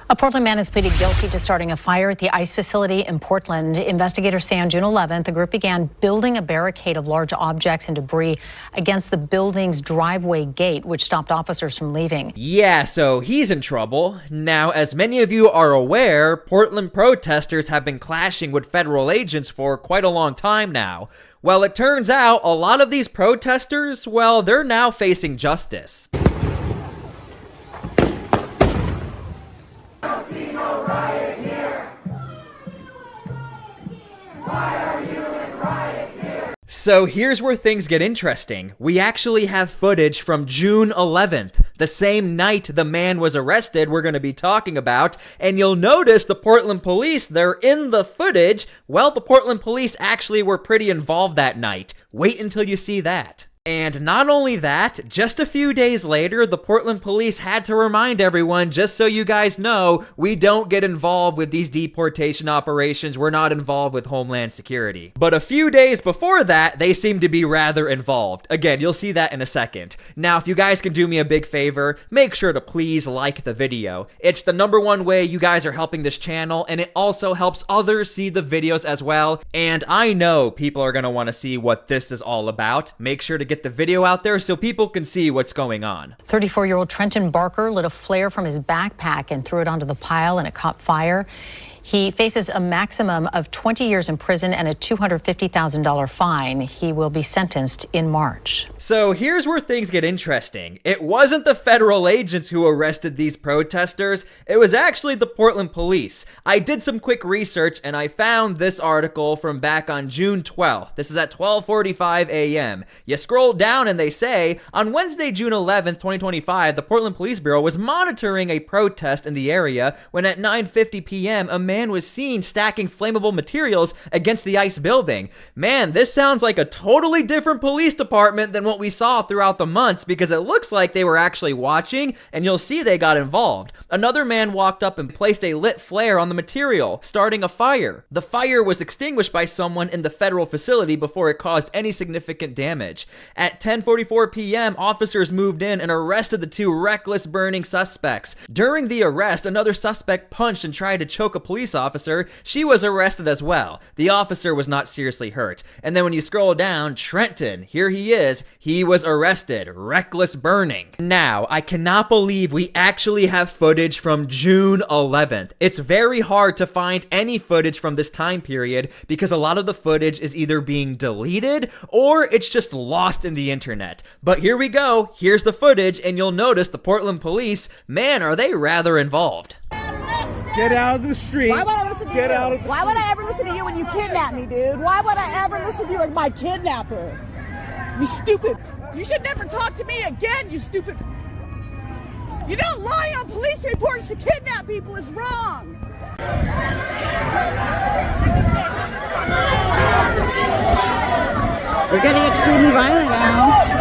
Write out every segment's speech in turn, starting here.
A Portland man has pleaded guilty to starting a fire at the ICE facility in Portland. Investigators say on June 11th, the group began building a barricade of large objects and debris against the building's driveway gate, which stopped officers from leaving. Yeah, so he's in trouble. Now, as many of you are aware, Portland protesters have been clashing with federal agents for quite a long time now. Well, it turns out a lot of these protesters, well, they're now facing justice. So here's where things get interesting. We actually have footage from June 11th, the same night the man was arrested we're going to be talking about, and you'll notice the Portland police, they're in the footage. Well, the Portland police actually were pretty involved that night. Wait until you see that. And not only that, just a few days later, the Portland police had to remind everyone, just so you guys know, we don't get involved with these deportation operations. We're not involved with Homeland Security. But a few days before that, they seem to be rather involved. Again, you'll see that in a second. Now, if you guys can do me a big favor, make sure to please like the video. It's the #1 way you guys are helping this channel, and it also helps others see the videos as well. And I know people are going to want to see what this is all about. Make sure to get the video out there so people can see what's going on. 34-year-old Trenton Barker lit a flare from his backpack and threw it onto the pile, and it caught fire. He faces a maximum of 20 years in prison and a $250,000 fine. He will be sentenced in March. So here's where things get interesting. It wasn't the federal agents who arrested these protesters. It was actually the Portland police. I did some quick research and I found this article from back on June 12th. This is at 12:45 a.m. You scroll down and they say, on Wednesday, June 11th, 2025, the Portland Police Bureau was monitoring a protest in the area when at 9:50 p.m. a man was seen stacking flammable materials against the ICE building. Man, this sounds like a totally different police department than what we saw throughout the months, because it looks like they were actually watching, and you'll see they got involved. Another man walked up and placed a lit flare on the material, starting a fire. The fire was extinguished by someone in the federal facility before it caused any significant damage. At 10:44 p.m., officers moved in and arrested the two reckless burning suspects. During the arrest, another suspect punched and tried to choke a police officer. She was arrested as well. The officer was not seriously hurt. And then when you scroll down, Trenton, here he is. He was arrested. Reckless burning. Now, I cannot believe we actually have footage from June 11th. It's very hard to find any footage from this time period because a lot of the footage is either being deleted or it's just lost in the internet. But here we go. Here's the footage, and you'll notice the Portland police, man, are they rather involved. Get out of the street. Why would I listen to you? Why would I ever listen to you when you kidnap me, dude? Why would I ever listen to you like my kidnapper? You stupid. You should never talk to me again, you stupid. You don't lie on police reports to kidnap people. It's wrong. We're getting extremely violent now.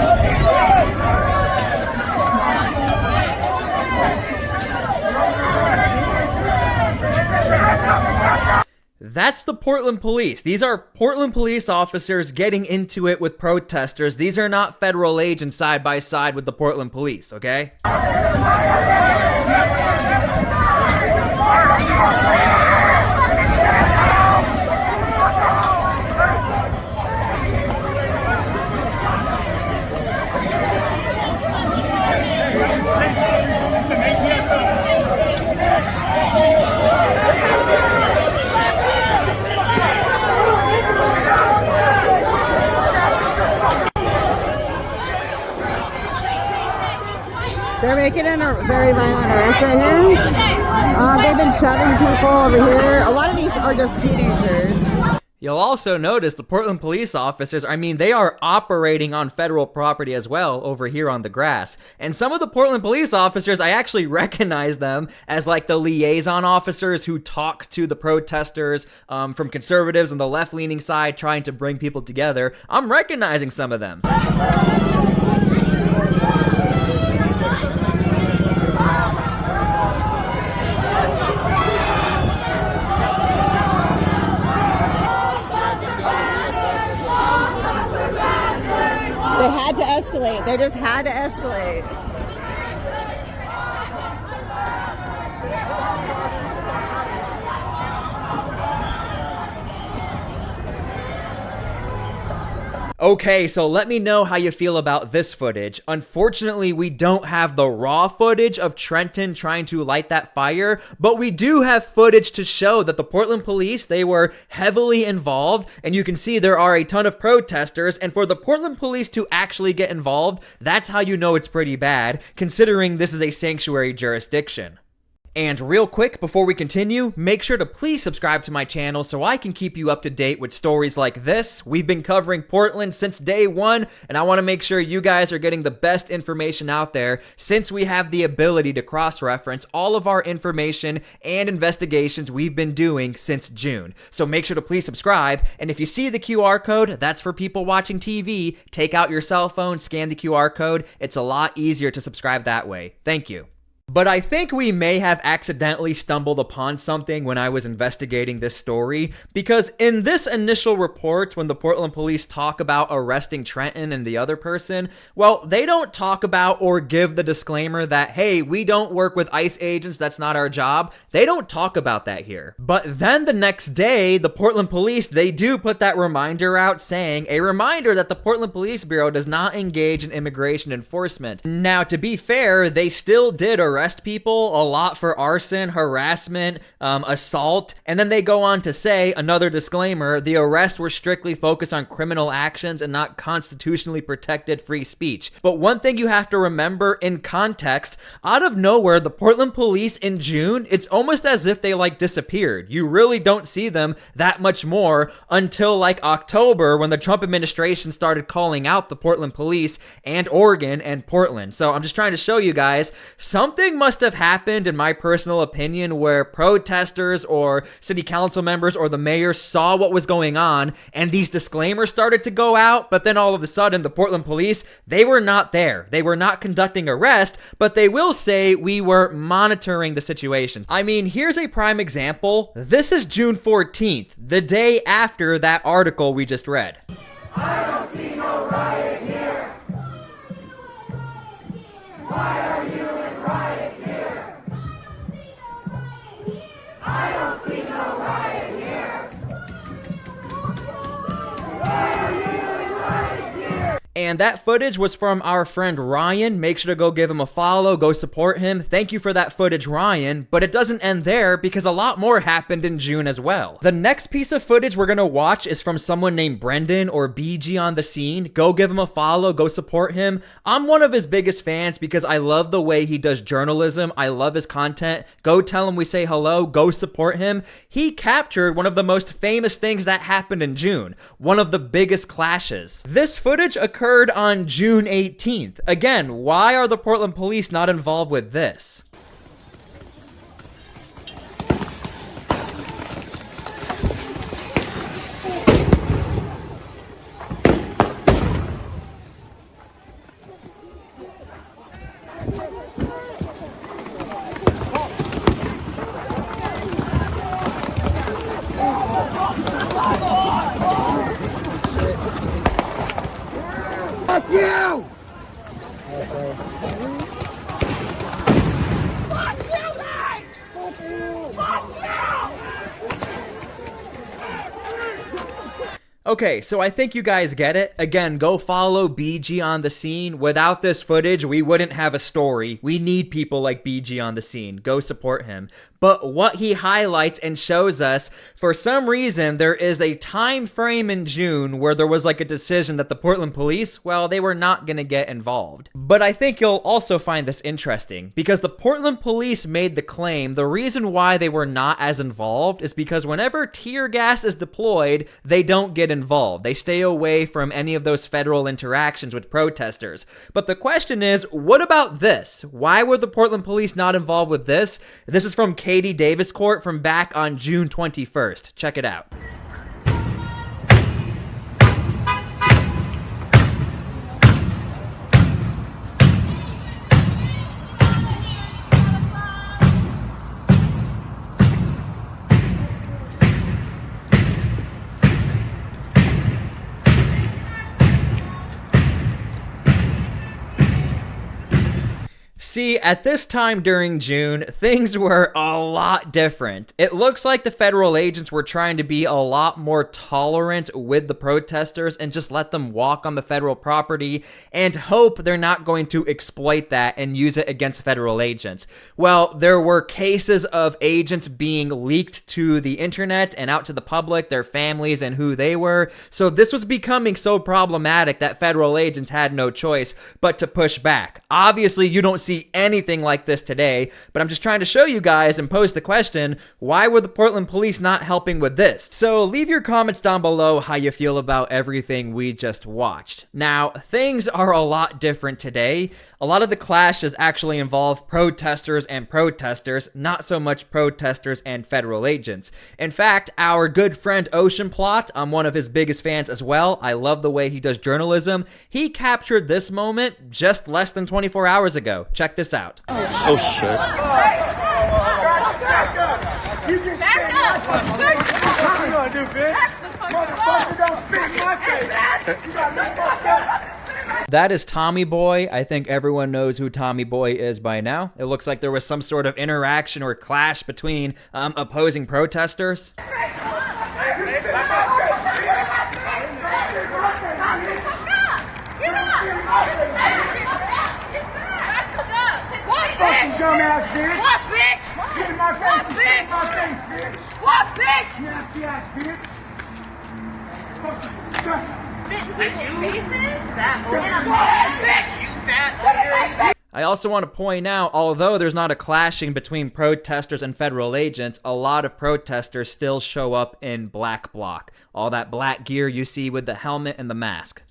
That's the Portland police. These are Portland police officers getting into it with protesters. These are not federal agents side by side with the Portland police, okay? They're making a very violent arrest right here. They've been shoving people over here. A lot of these are just teenagers. You'll also notice the Portland police officers, I mean, they are operating on federal property as well over here on the grass. And some of the Portland police officers, I actually recognize them as like the liaison officers who talk to the protesters from conservatives on the left-leaning side trying to bring people together. I'm recognizing some of them. They had to escalate. They just had to escalate. Okay, so let me know how you feel about this footage. Unfortunately, we don't have the raw footage of Trenton trying to light that fire, but we do have footage to show that the Portland police, they were heavily involved, and you can see there are a ton of protesters, and for the Portland police to actually get involved, that's how you know it's pretty bad, considering this is a sanctuary jurisdiction. And real quick, before we continue, make sure to please subscribe to my channel so I can keep you up to date with stories like this. We've been covering Portland since day one, and I want to make sure you guys are getting the best information out there since we have the ability to cross-reference all of our information and investigations we've been doing since June. So make sure to please subscribe, and if you see the QR code, that's for people watching TV. Take out your cell phone, scan the QR code. It's a lot easier to subscribe that way. Thank you. But I think we may have accidentally stumbled upon something when I was investigating this story, because in this initial report, when the Portland police talk about arresting Trenton and the other person, well, they don't talk about or give the disclaimer that, hey, we don't work with ICE agents, that's not our job. They don't talk about that here. But then the next day, the Portland police, they do put that reminder out saying, a reminder that the Portland Police Bureau does not engage in immigration enforcement. Now, to be fair, they still did arrest people, a lot for arson, harassment, assault, and then they go on to say, another disclaimer, the arrests were strictly focused on criminal actions and not constitutionally protected free speech. But one thing you have to remember in context, out of nowhere, the Portland police in June, it's almost as if they disappeared. You really don't see them that much more until October, when the Trump administration started calling out the Portland police and Oregon and Portland. So I'm just trying to show you guys, something must have happened, in my personal opinion, where protesters or city council members or the mayor saw what was going on and these disclaimers started to go out, but then all of a sudden the Portland police, they were not there. They were not conducting arrest, but they will say we were monitoring the situation. I mean, here's a prime example. This is June 14th, the day after that article we just read. I don't see no riot here. Why are you in riot here? I don't see no riot here. Why are you in riot here? And that footage was from our friend Ryan. Make sure to go give him a follow, go support him. Thank you for that footage, Ryan. But it doesn't end there, because a lot more happened in June as well. The next piece of footage we're gonna watch is from someone named Brendan, or BG on the scene. Go give him a follow, go support him. I'm one of his biggest fans because I love the way he does journalism. I love his content. Go tell him we say hello, go support him. He captured one of the most famous things that happened in June, one of the biggest clashes. This footage occurred on June 18th. Again, why are the Portland police not involved with this? Fuck you! Fuck you guys! Fuck you! Okay, so I think you guys get it. Again, go follow BG on the scene. Without this footage, we wouldn't have a story. We need people like BG on the scene. Go support him. But what he highlights and shows us, for some reason, there is a time frame in June where there was a decision that the Portland police, well, they were not going to get involved. But I think you'll also find this interesting, because the Portland police made the claim the reason why they were not as involved is because whenever tear gas is deployed, they don't get involved. They stay away from any of those federal interactions with protesters. But the question is, what about this? Why were the Portland police not involved with this? This is from Katie Davis Court from back on June 21st. Check it out. See, at this time during June, things were a lot different. It looks like the federal agents were trying to be a lot more tolerant with the protesters and just let them walk on the federal property and hope they're not going to exploit that and use it against federal agents. Well, there were cases of agents being leaked to the internet and out to the public, their families and who they were, so this was becoming so problematic that federal agents had no choice but to push back. Obviously, you don't see anything like this today, but I'm just trying to show you guys and pose the question, why were the Portland police not helping with this? So leave your comments down below how you feel about everything we just watched. Now, things are a lot different today. A lot of the clashes actually involve protesters and protesters, not so much protesters and federal agents. In fact, our good friend Ocean Plot, I'm one of his biggest fans as well. I love the way he does journalism. He captured this moment just less than 24 hours ago. Check this out. Oh shit. You just back up! What you gonna do, bitch? Motherfucker, don't spit in my face! You got me fucked up! That is Tommy Boy. I think everyone knows who Tommy Boy is by now. It looks like there was some sort of interaction or clash between opposing protesters. Dumb ass bitch! What, bitch? Get in my face! What, Get in bitch? my face, bitch! What, bitch? Nasty ass bitch! Fucking disgusting! Spit in people's faces? That Bitch, you fat. I also want to point out, although there's not a clashing between protesters and federal agents, a lot of protesters still show up in black bloc. All that black gear you see with the helmet and the mask.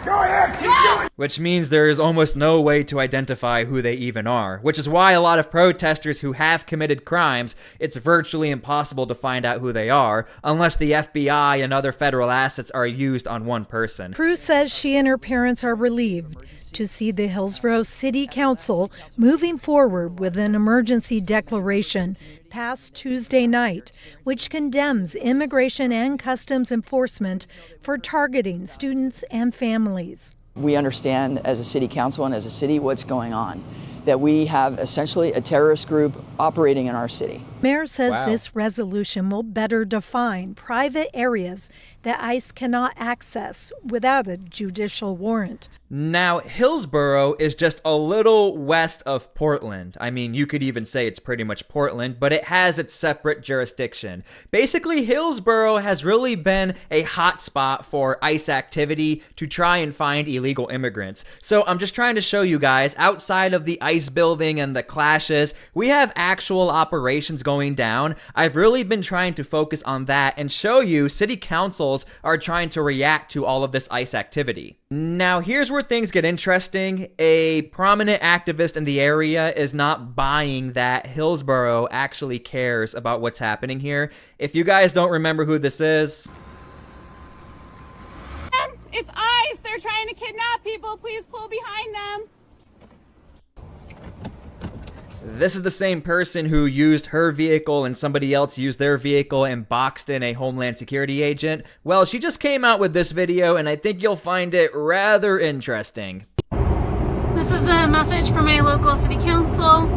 go ahead, keep doing it! Which means there is almost no way to identify who they even are, which is why a lot of protesters who have committed crimes, it's virtually impossible to find out who they are, unless the FBI and other federal assets are used on one person. Cruz says she and her parents are relieved to see the Hillsborough City Council moving forward with an emergency declaration passed Tuesday night, which condemns immigration and customs enforcement for targeting students and families. We understand as a city council and as a city what's going on, that we have essentially a terrorist group operating in our city. Mayor says this resolution will better define private areas that ICE cannot access without a judicial warrant. Now, Hillsborough is just a little west of Portland. I mean, you could even say it's pretty much Portland, but it has its separate jurisdiction. Basically, Hillsborough has really been a hot spot for ICE activity to try and find illegal immigrants. So I'm just trying to show you guys, outside of the ICE building and the clashes, we have actual operations going down. I've really been trying to focus on that and show you city councils are trying to react to all of this ICE activity. Now, here's where things get interesting. A prominent activist in the area is not buying that Hillsborough actually cares about what's happening here. If you guys don't remember who this is, It's ICE. They're trying to kidnap people. Please pull behind them. this is the same person who used her vehicle and somebody else used their vehicle and boxed in a Homeland Security agent. Well, she just came out with this video, and I think you'll find it rather interesting. This is a message from my local city council.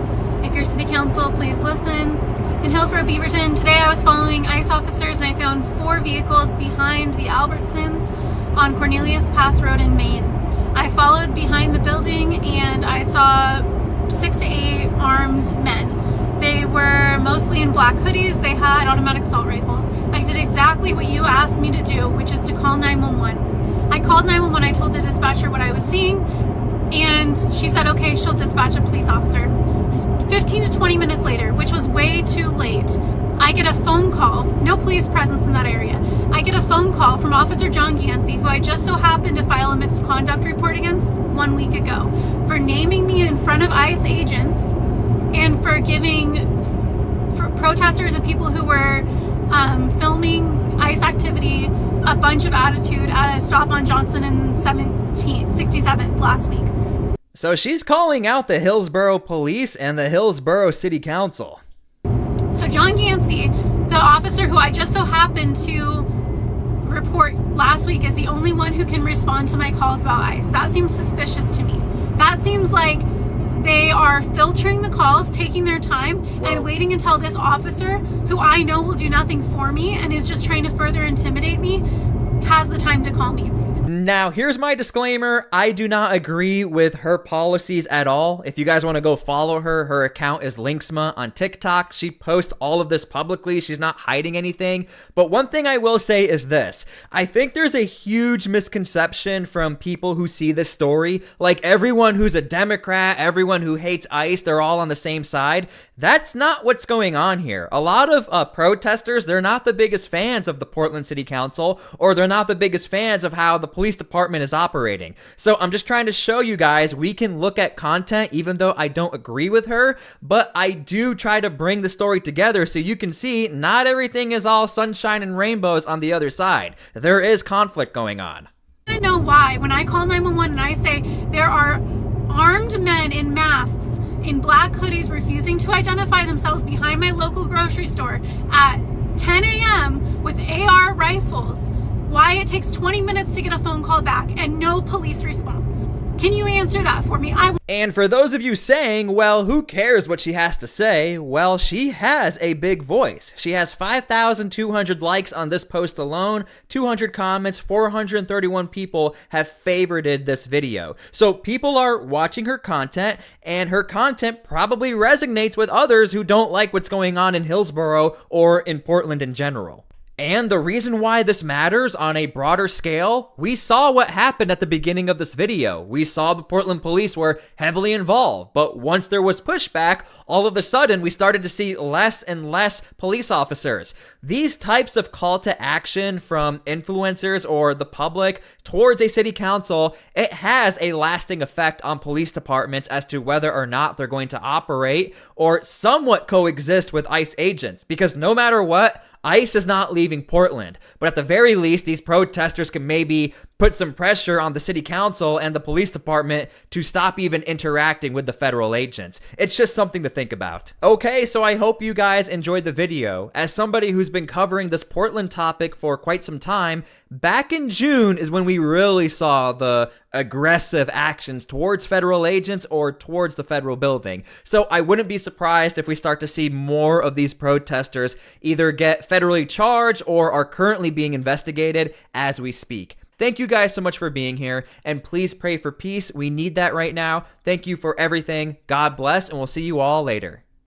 If you're city council, please listen. In Hillsborough, Beaverton, today I was following ICE officers and I found 4 vehicles behind the Albertsons on Cornelius Pass Road in Maine. I followed behind the building and I saw 6 to 8 armed men. They were mostly in black hoodies. They had automatic assault rifles. I did exactly what you asked me to do, which is to call 911. I called 911. I told the dispatcher what I was seeing, and she said, okay, she'll dispatch a police officer. 15 to 20 minutes later, which was way too late, I get a phone call, no police presence in that area. I get a phone call from Officer John Gansey, who I just so happened to file a mixed conduct report against 1 week ago, for naming me in front of ICE agents and for giving protesters and people who were filming ICE activity a bunch of attitude at a stop on Johnson and 67th last week. So she's calling out the Hillsborough Police and the Hillsborough City Council. So John Gansey, the officer who I just so happened to report last week, is the only one who can respond to my calls about ICE. That seems suspicious to me. That seems like they are filtering the calls, taking their time, and waiting until this officer, who I know will do nothing for me and is just trying to further intimidate me, has the time to call me. Now, here's my disclaimer. I do not agree with her policies at all. If you guys want to go follow her, her account is Linksma on TikTok. She posts all of this publicly. She's not hiding anything. But one thing I will say is this. I think there's a huge misconception from people who see this story. Like everyone who's a Democrat, everyone who hates ICE, they're all on the same side. That's not what's going on here. A lot of protesters, they're not the biggest fans of the Portland City Council, or they're not the biggest fans of how the police department is operating. So I'm just trying to show you guys we can look at content even though I don't agree with her, but I do try to bring the story together so you can see not everything is all sunshine and rainbows on the other side. There is conflict going on. I don't know why when I call 911 and I say there are armed men in masks in black hoodies refusing to identify themselves behind my local grocery store at 10 a.m. with AR rifles, why it takes 20 minutes to get a phone call back and no police response. Can you answer that for me? And for those of you saying, well, who cares what she has to say? Well, she has a big voice. She has 5,200 likes on this post alone, 200 comments, 431 people have favorited this video. So people are watching her content, and her content probably resonates with others who don't like what's going on in Hillsborough or in Portland in general. And the reason why this matters on a broader scale, we saw what happened at the beginning of this video. We saw the Portland police were heavily involved, but once there was pushback, all of a sudden we started to see less and less police officers. These types of call to action from influencers or the public towards a city council, it has a lasting effect on police departments as to whether or not they're going to operate or somewhat coexist with ICE agents, because no matter what, ICE is not leaving Portland, but at the very least, these protesters can maybe put some pressure on the city council and the police department to stop even interacting with the federal agents. It's just something to think about. Okay, so I hope you guys enjoyed the video. As somebody who's been covering this Portland topic for quite some time, back in June is when we really saw the aggressive actions towards federal agents or towards the federal building. So I wouldn't be surprised if we start to see more of these protesters either get federally charged or are currently being investigated as we speak. Thank you guys so much for being here, and please pray for peace. We need that right now. Thank you for everything. God bless, and we'll see you all later.